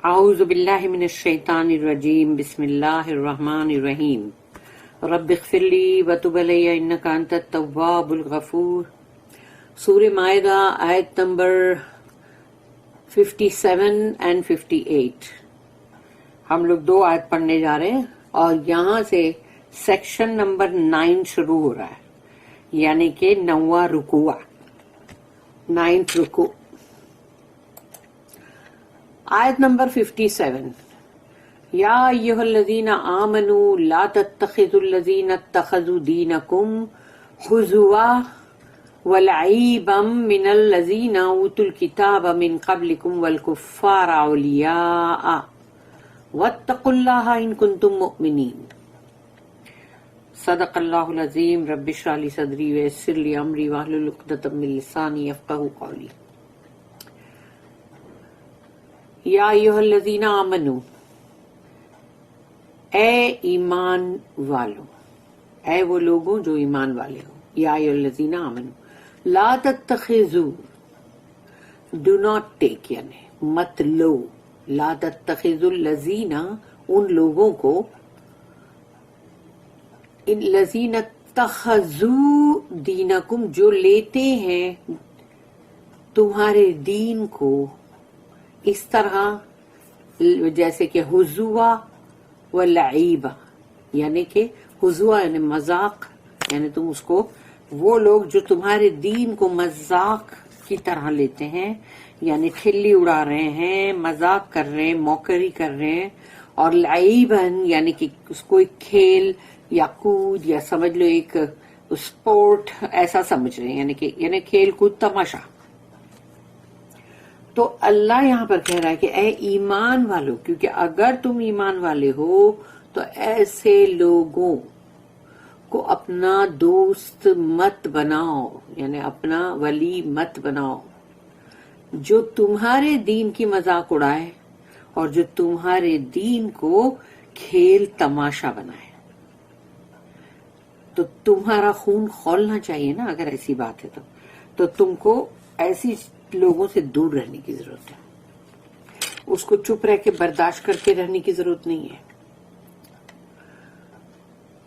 اعوذ باللہ من الشیطان الرجیم بسم اللہ الرحمن الرحیم رب اغفر لی وتب علی انک انت التواب الغفور۔ سورہ مائدہ آیت نمبر 57 and 58۔ ہم لوگ 2 آیت پڑھنے جا رہے ہیں اور یہاں سے سیکشن نمبر 9 شروع ہو رہا ہے، یعنی کہ 9واں رکوع، 9th رکوع۔ آیت نمبر 57۔ یا ایھا الذین آمنوا لا تتخذوا الذین اتخذوا دینکم ہزوا ولعبا من الذین اوتوا الکتاب من قبلکم والکفار اولیاء واتقوا اللہ ان کنتم مؤمنین۔ صدق اللہ العظیم۔ رب اشرح لی صدری ویسر لی امری واحلل عقدۃ من لسانی یفقہوا قولی۔ یا ایھا الذین آمنوا، اے ایمان والو، اے وہ لوگوں جو ایمان والے ہو۔ یا ایھا الذین آمنوا لا تتخذوا، ڈو ناٹ ٹیک، یعنی مت لو، لا تتخذوا الذین، ان لوگوں کو، الذین اتخذوا دینکم، جو لیتے ہیں تمہارے دین کو اس طرح جیسے کہ ہزوا و لعیبا، یعنی کہ ہزوا یعنی مذاق، یعنی تم اس کو، وہ لوگ جو تمہارے دین کو مذاق کی طرح لیتے ہیں، یعنی کھلی اڑا رہے ہیں، مذاق کر رہے ہیں، موکری کر رہے ہیں، اور لعیبا یعنی کہ اس کو ایک کھیل یا کود یا سمجھ لو ایک اسپورٹ ایسا سمجھ رہے ہیں، یعنی کھیل کود تماشا۔ تو اللہ یہاں پر کہہ رہا ہے کہ اے ایمان والو، کیونکہ اگر تم ایمان والے ہو تو ایسے لوگوں کو اپنا دوست مت بناؤ، یعنی اپنا ولی مت بناؤ، جو تمہارے دین کی مذاق اڑائے اور جو تمہارے دین کو کھیل تماشا بنائے۔ تو تمہارا خون کھولنا چاہیے نا، اگر ایسی بات ہے تو تم کو ایسی لوگوں سے دور رہنے کی ضرورت ہے، اس کو چپ رہ کے برداشت کر کے رہنے کی ضرورت نہیں ہے۔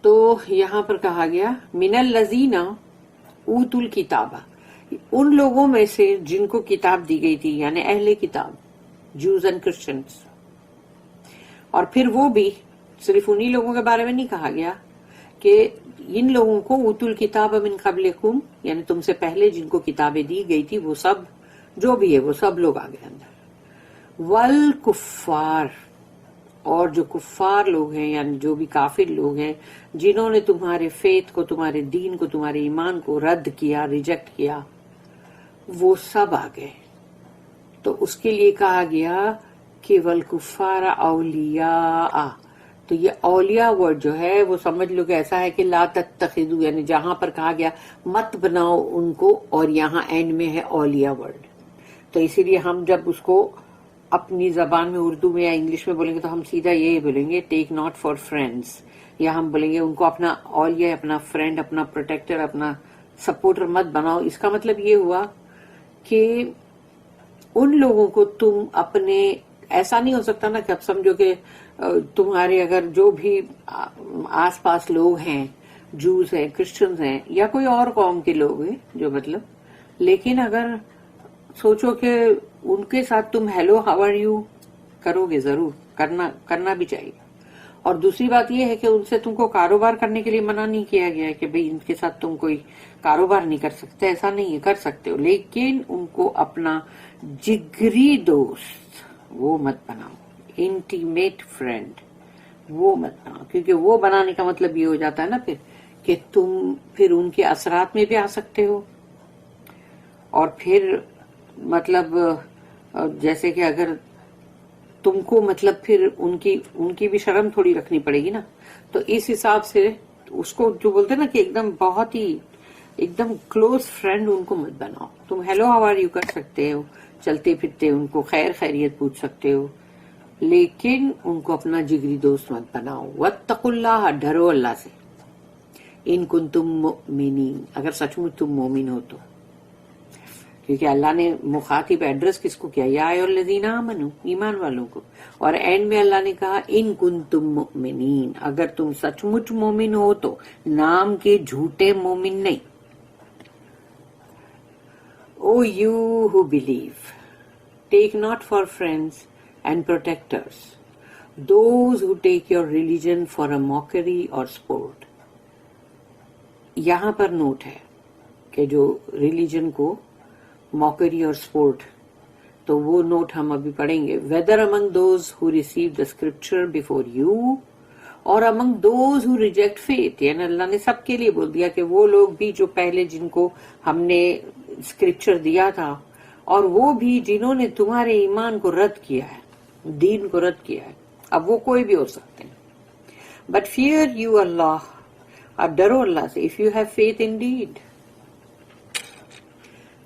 تو یہاں پر کہا گیا من الذین اوتوا الکتاب، ان لوگوں میں سے جن کو کتاب دی گئی تھی، یعنی اہل کتاب، جوز اینڈ کرسچنز۔ اور پھر وہ بھی صرف انہی لوگوں کے بارے میں نہیں کہا گیا کہ ان لوگوں کو اوتوا الکتاب من قبلکم، یعنی تم سے پہلے جن کو کتابیں دی گئی تھی، وہ سب جو بھی ہے وہ سب لوگ آگے اندر۔ والکفار، اور جو کفار لوگ ہیں، یعنی جو بھی کافر لوگ ہیں جنہوں نے تمہارے فیتھ کو، تمہارے دین کو، تمہارے ایمان کو رد کیا، ریجیکٹ کیا، وہ سب آ گئے۔ تو اس کے لیے کہا گیا کہ والکفار اولیاء۔ تو یہ اولیاء ورڈ جو ہے وہ سمجھ لو کہ ایسا ہے کہ لا تتخذوا، یعنی جہاں پر کہا گیا مت بناؤ ان کو، اور یہاں اینڈ میں ہے اولیاء ورڈ۔ تو اسی لیے ہم جب اس کو اپنی زبان میں اردو میں یا انگلش میں بولیں گے تو ہم سیدھا یہی بولیں گے ٹیک ناٹ فار فرینڈز، یا ہم بولیں گے ان کو اپنا اولیاء، اپنا فرینڈ، اپنا پروٹیکٹر، اپنا سپورٹر مت بناؤ۔ اس کا مطلب یہ ہوا کہ ان لوگوں کو تم اپنے، ایسا نہیں ہو سکتا نا کہ اب سمجھو کہ تمہارے اگر جو بھی آس پاس لوگ ہیں، جوز ہیں، کرسچنز ہیں، یا کوئی اور قوم کے لوگ ہیں جو مطلب، لیکن اگر سوچو کہ ان کے ساتھ تم ہیلو ہاؤ آر یو کرو گے، ضرور کرنا بھی چاہیے۔ اور دوسری بات یہ ہے کہ ان سے تم کو کاروبار کرنے کے لیے منع نہیں کیا گیا ہے کہ بھئی ان کے ساتھ تم کوئی کاروبار نہیں کر سکتے، ایسا نہیں ہے، کر سکتے ہو، لیکن ان کو اپنا جگری دوست وہ مت بناؤ، انٹیمیٹ فرینڈ وہ مت بناؤ، کیونکہ وہ بنانے کا مطلب یہ ہو جاتا ہے نا پھر کہ تم پھر ان کے اثرات میں بھی آ سکتے ہو، اور پھر مطلب جیسے کہ اگر تم کو مطلب پھر ان کی بھی شرم تھوڑی رکھنی پڑے گی نا، تو اس حساب سے اس کو جو بولتے نا کہ ایک دم بہت ہی ایک دم کلوز فرینڈ ان کو مت بناؤ۔ تم ہیلو ہاؤ آر یو کر سکتے ہو، چلتے پھرتے ان کو خیر خیریت پوچھ سکتے ہو، لیکن ان کو اپنا جگری دوست مت بناؤ۔ واتقوا اللہ، ڈرو اللہ سے، ان کنتم مؤمنین، اگر سچ مچ تم مومن ہو تو، کیونکہ اللہ نے مخاطب ایڈریس کس کو کیا؟ یا ایھاالذین آمنو، ایمان والوں کو. اور اینڈ میں اللہ نے کہا ان کنتم مؤمنین، اگر تم سچ مچ مومن ہو تو، نام کے جھوٹے مومن نہیں. O you who believe, take not for friends and protectors those who take your religion for a mockery or sport. یہاں پر نوٹ ہے کہ جو ریلیجن کو موکری اور سپورٹ، تو وہ نوٹ ہم ابھی پڑھیں گے. Whether among those who receive the scripture before you or among those who reject faith, یعنی اللہ نے سب کے لیے بول دیا کہ وہ لوگ بھی جو پہلے جن کو ہم نے اسکرپچر دیا تھا، اور وہ بھی جنہوں نے تمہارے ایمان کو رد کیا ہے، دین کو رد کیا ہے. اب وہ کوئی بھی ہو سکتے ہیں. بٹ فیئر یو اللہ، اب ڈرو اللہ سے. If you have faith indeed.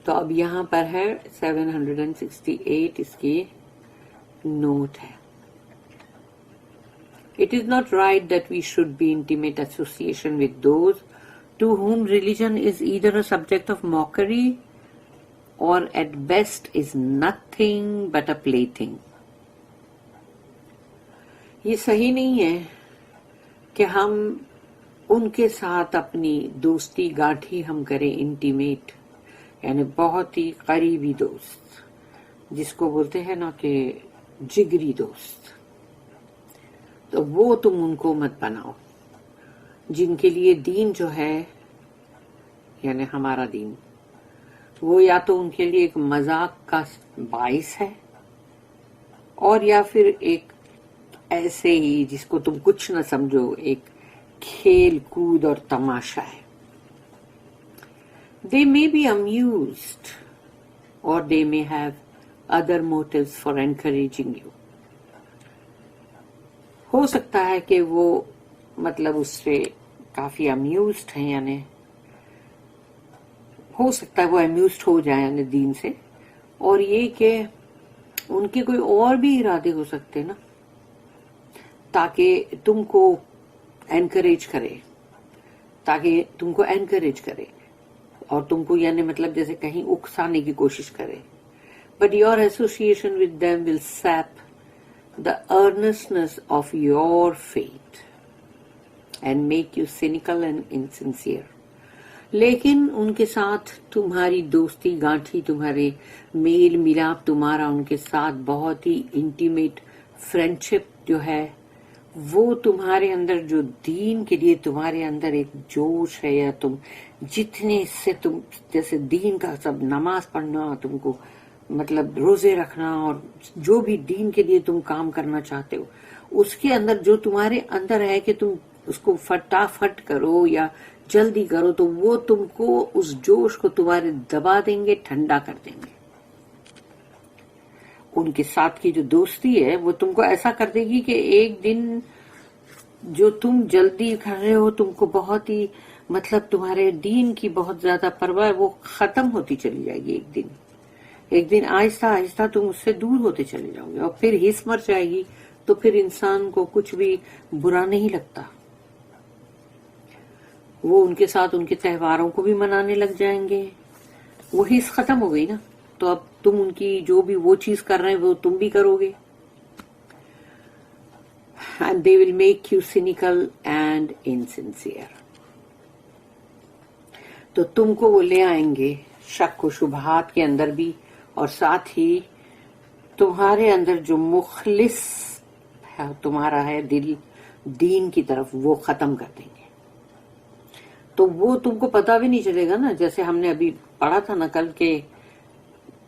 تو اب یہاں پر ہے 768 اس کی نوٹ ہے. It is not right that we should be intimate association with those to whom religion is either a subject of mockery or at best is nothing but a plaything. یہ صحیح نہیں ہے کہ ہم ان کے ساتھ اپنی دوستی گاٹھی ہم کریں انٹیمیٹ، یعنی بہت ہی قریبی دوست، جس کو بولتے ہیں نا کہ جگری دوست. تو وہ تم ان کو مت بناؤ جن کے لیے دین جو ہے، یعنی ہمارا دین، وہ یا تو ان کے لیے ایک مذاق کا باعث ہے، اور یا پھر ایک ایسے ہی جس کو تم کچھ نہ سمجھو، ایک کھیل کود اور تماشا ہے. They may be amused or they may have other motives for encouraging you. ہو سکتا ہے کہ وہ مطلب اس سے کافی amused ہیں، یعنی ہو سکتا ہے وہ amused ہو جائیں یعنی دین سے، اور یہ کہ ان کے کوئی اور بھی ارادے ہو سکتے نا، تاکہ تم کو انکریج کرے، اور تم کو یعنی مطلب جیسے کہیں اکسانے کی کوشش کرے. But your association with them will sap the earnestness of your faith and make you cynical and insincere. لیکن ان کے ساتھ تمہاری دوستی گانٹھی، تمہارے میل ملاپ تمہارا ان کے ساتھ بہت ہی انٹیمیٹ فرینڈشپ جو ہے، وہ تمہارے اندر جو دین کے لیے تمہارے اندر ایک جوش ہے، یا تم جتنے اس سے تم جیسے دین کا سب نماز پڑھنا، تم کو مطلب روزے رکھنا، اور جو بھی دین کے لیے تم کام کرنا چاہتے ہو، اس کے اندر جو تمہارے اندر ہے کہ تم اس کو فٹافٹ کرو یا جلدی کرو، تو وہ تم کو اس جوش کو تمہارے دبا دیں گے، ٹھنڈا کر دیں گے. ان کے ساتھ کی جو دوستی ہے وہ تم کو ایسا کر دے گی کہ ایک دن جو تم جلدی کر رہے ہو، تم کو بہت ہی مطلب تمہارے دین کی بہت زیادہ پرواہ ہے، وہ ختم ہوتی چلی جائے گی. ایک دن آہستہ آہستہ تم اس سے دور ہوتے چلے جاؤ گے، اور پھر ہس مر جائے گی، تو پھر انسان کو کچھ بھی برا نہیں لگتا. وہ ان کے ساتھ ان کے تہواروں کو بھی منانے لگ جائیں گے، وہ ہس ختم ہو گئی نا. تو اب تم ان کی جو بھی وہ چیز کر رہے ہیں وہ تم بھی کرو گے. And they will make you cynical and insincere. تو تم کو وہ لے آئیں گے شک و شبہات کے اندر بھی، اور ساتھ ہی تمہارے اندر جو مخلص ہے تمہارا ہے دل دین کی طرف، وہ ختم کر دیں گے. تو وہ تم کو پتا بھی نہیں چلے گا نا، جیسے ہم نے ابھی پڑھا تھا نا کل کے،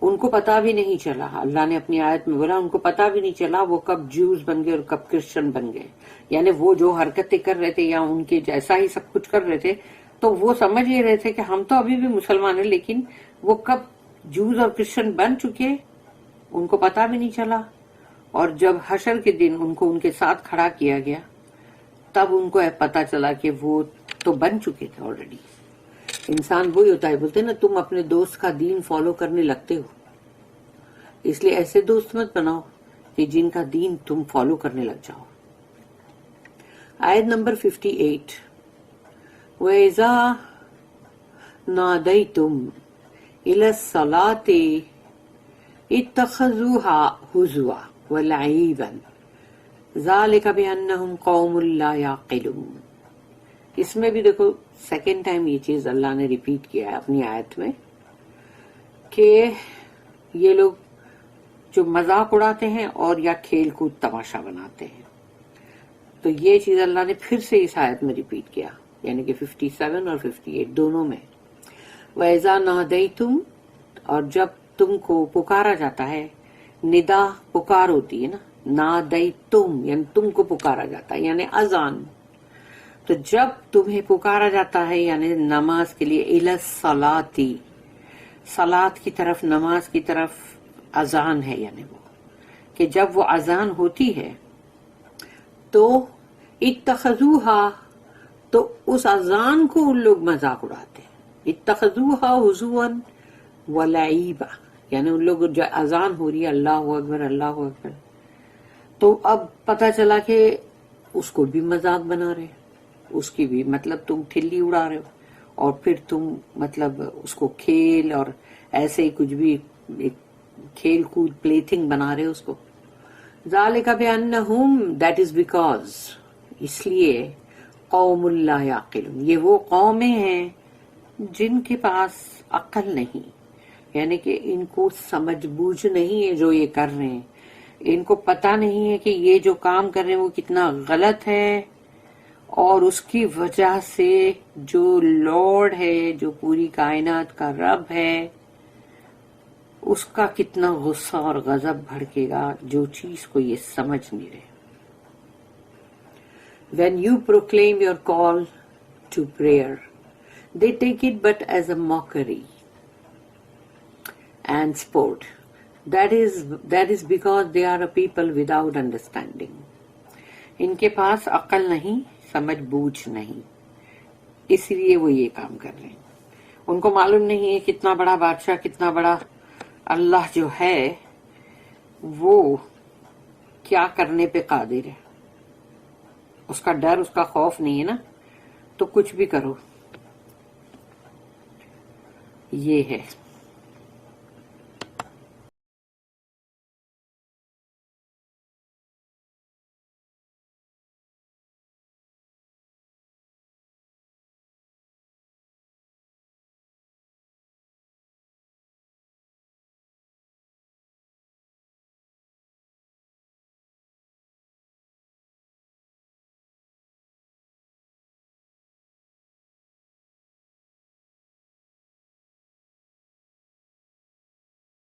ان کو پتا بھی نہیں چلا، اللہ نے اپنی آیت میں بولا ان کو پتا بھی نہیں چلا وہ کب جوز بن گئے اور کب کرسچن بن گئے. یعنی وہ جو حرکتیں کر رہے تھے یا ان کے جیسا ہی سب کچھ کر رہے تھے، تو وہ سمجھ ہی رہے تھے کہ ہم تو ابھی بھی مسلمان ہیں، لیکن وہ کب جوز اور کرسچن بن چکے ان کو پتا بھی نہیں چلا. اور جب حشر کے دن ان کو ان کے ساتھ کھڑا کیا گیا، تب ان کو پتا چلا کہ وہ تو بن چکے تھے آلریڈی. انسان وہی ہوتا ہے، بولتے نا تم اپنے دوست کا دین فالو کرنے لگتے ہو، اس لیے ایسے دوست مت بناؤ کہ جن کا دین تم فالو کرنے لگ جاؤ. آیت نمبر 58، وَإِذَا نَادَيْتُمْ إلى الصلاة اتخذوها هزوا ولعبا ذلك بأنهم قوم لا يعقلون. اس میں بھی دیکھو سیکنڈ ٹائم یہ چیز اللہ نے ریپیٹ کیا ہے اپنی آیت میں کہ یہ لوگ جو مذاق اڑاتے ہیں اور یا کھیل کود تماشا بناتے ہیں. تو یہ چیز اللہ نے پھر سے اس آیت میں ریپیٹ کیا، یعنی کہ 57 اور 58 دونوں میں. وَإِذَا نَادَيْتُمْ، اور جب تم کو پکارا جاتا ہے، ندا پکار ہوتی ہے نا، نادیتم یعنی تم کو پکارا جاتا ہے، یعنی اذان. تو جب تمہیں پکارا جاتا ہے یعنی نماز کے لیے، الی الصلاۃ، صلاۃ کی طرف، نماز کی طرف، اذان ہے یعنی وہ کہ جب وہ اذان ہوتی ہے تو اتخذوہا، تو اس اذان کو ان لوگ مذاق اڑاتے ہیں. اتخذوہا ہزوا ولعبا، یعنی ان لوگ جو اذان ہو رہی ہے اللہ اکبر اللہ اکبر، تو اب پتہ چلا کہ اس کو بھی مذاق بنا رہے، اس کی بھی مطلب تم ٹھلی اڑا رہے ہو، اور پھر تم مطلب اس کو کھیل اور ایسے ہی کچھ بھی کھیل کود پلے تھنگ بنا رہے اس کو. ذالک بانہم، دیٹ از بیکاز، اس لیے قوم لا یعقلون، یہ وہ قومیں ہیں جن کے پاس عقل نہیں، یعنی کہ ان کو سمجھ بوجھ نہیں ہے جو یہ کر رہے ہیں، ان کو پتہ نہیں ہے کہ یہ جو کام کر رہے ہیں وہ کتنا غلط ہے، اور اس کی وجہ سے جو لارڈ ہے، جو پوری کائنات کا رب ہے، اس کا کتنا غصہ اور غضب بھڑکے گا جو چیز کو یہ سمجھ نہیں رہے. When you proclaim your call to prayer, they take it but as a mockery and sport. That is because they are a people without understanding. ان کے پاس عقل نہیں، سمجھ بوجھ نہیں، اس لیے وہ یہ کام کر رہے ہیں. ان کو معلوم نہیں ہے کتنا بڑا بادشاہ، کتنا بڑا اللہ جو ہے وہ کیا کرنے پہ قادر ہے. اس کا ڈر، اس کا خوف نہیں ہے نا، تو کچھ بھی کرو. یہ ہے